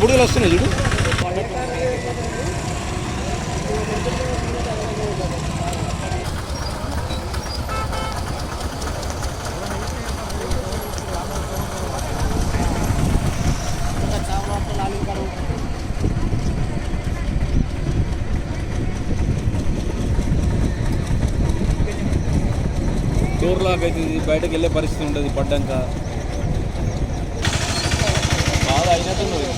బుడుగలు వస్తున్నాయి చూడు. డోర్లాకైతే బయటకు వెళ్ళే పరిస్థితి ఉంటుంది పడ్డాక. బాగా అయినట్టున్నది.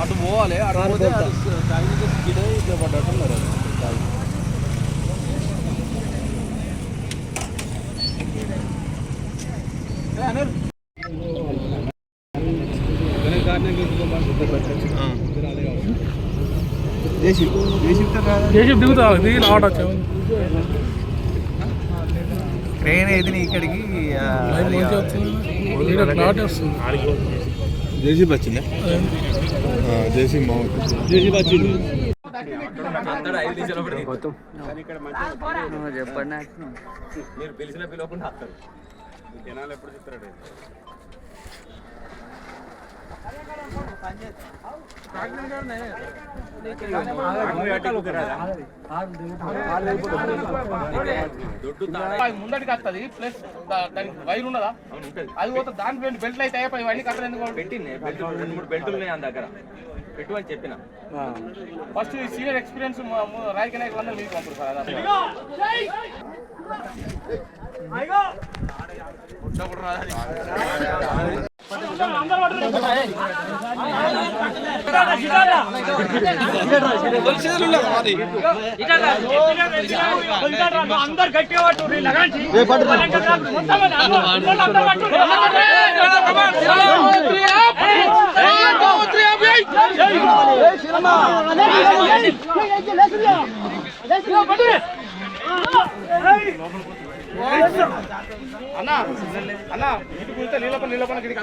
అటు పోవాలి, అటు పోతే గిడే ఇట్లా పడ్డట్టున్నారు. ట్రైన్ అయితే ఇక్కడికి జేసీబీ వచ్చిందా? జేసీబీ వచ్చింది. చెప్పండి. మీరు పిలిచిన పిలవకుండా వస్తారు. జనాలు ఎప్పుడు చెప్తారు? ముందటికి వస్తుంది ప్లస్ దానికి వైర్ ఉన్నదా? అది పోతే దాని బెల్ట్లు అయితే ఇవన్నీ కట్టలు ఎందుకు పెట్టింది? 2-3 బెల్టులు ఉన్నాయి అని దగ్గర పెట్టు అని చెప్పిన. ఫస్ట్ సీనియర్ ఎక్స్పీరియన్స్ రాయకనే వాళ్ళని మీకు పంపుతారు సార్. అందరు గట్టిగా అన్నా అన్నా ఇటు కూర్చో నీళ్ళపన గిడికి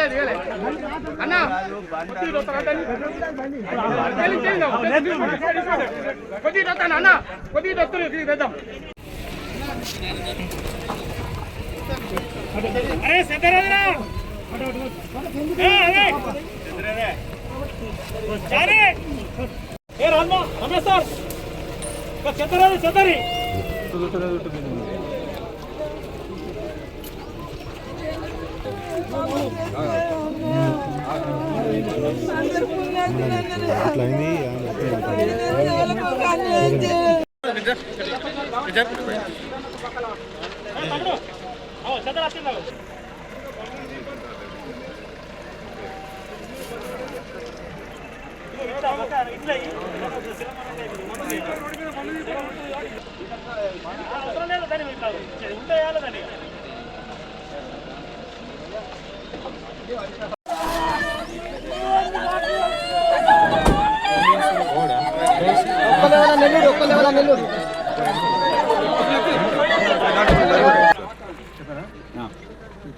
దిగలే అన్నా కొద్దిగా అన్న కొద్దిగా తెద్దాం. అరే సిద్ధరాజరా రమేష్ సార్ చెత్తరి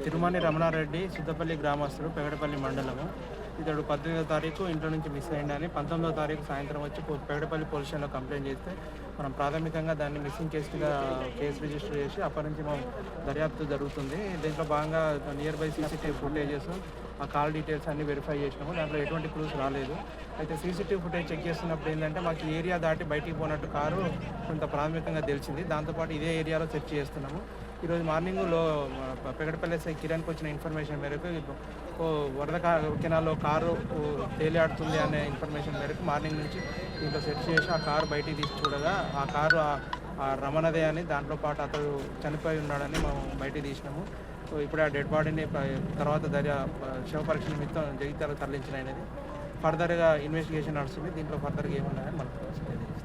తిరుమణి రమణారెడ్డి సుద్దపల్లి గ్రామస్తుడు, పెగడపల్లి మండలము. ఇతడు 18వ తారీఖు ఇంట్లో నుంచి మిస్ అయ్యిందని 19వ తారీఖు సాయంత్రం వచ్చి పెగడపల్లి పోలీస్ స్టేషన్లో కంప్లైంట్ చేస్తే మనం ప్రాథమికంగా దాన్ని మిస్సింగ్ కేసుగా కేసు రిజిస్టర్ చేసి అప్పటి నుంచి మనం దర్యాప్తు జరుగుతుంది. దీంట్లో భాగంగా నియర్ బై సీసీటీవీ ఫుటేజెస్, ఆ కాల్ డీటెయిల్స్ అన్ని వెరిఫై చేసినాము. దాంట్లో ఎటువంటి క్లూస్ రాలేదు. అయితే సీసీటీవీ ఫుటేజ్ చెక్ చేస్తున్నప్పుడు ఏంటంటే మాకు ఏరియా దాటి బయటికి పోయినట్టు కారు కొంత ప్రాథమికంగా తెలిసింది. దాంతోపాటు ఇదే ఏరియాలో సెర్చ్ చేస్తున్నాము. ఈరోజు మార్నింగ్లో పెగడపల్లి ఎస్ఐ కిరణ్కి వచ్చిన ఇన్ఫర్మేషన్ మేరకు వరద కెనాల్లో కారు తేలియాడుతుంది అనే ఇన్ఫర్మేషన్ మేరకు మార్నింగ్ నుంచి దీంట్లో సెర్చ్ చేసి ఆ కారు బయటికి తీసి చూడగా ఆ కారు రమణదే అని, దాంట్లో పాటు అతడు చనిపోయి ఉన్నాడని మనం బయటికి తీసినాము. సో ఇప్పుడు ఆ డెడ్ బాడీని తర్వాత శవ పరీక్ష నిమిత్తం జగిత్యాలకు తరలించిన అనేది. ఫర్దర్గా ఇన్వెస్టిగేషన్ నడుస్తుంది. దీంట్లో ఫర్దర్గా ఏమన్నా మనకు తెలియజేస్తాం.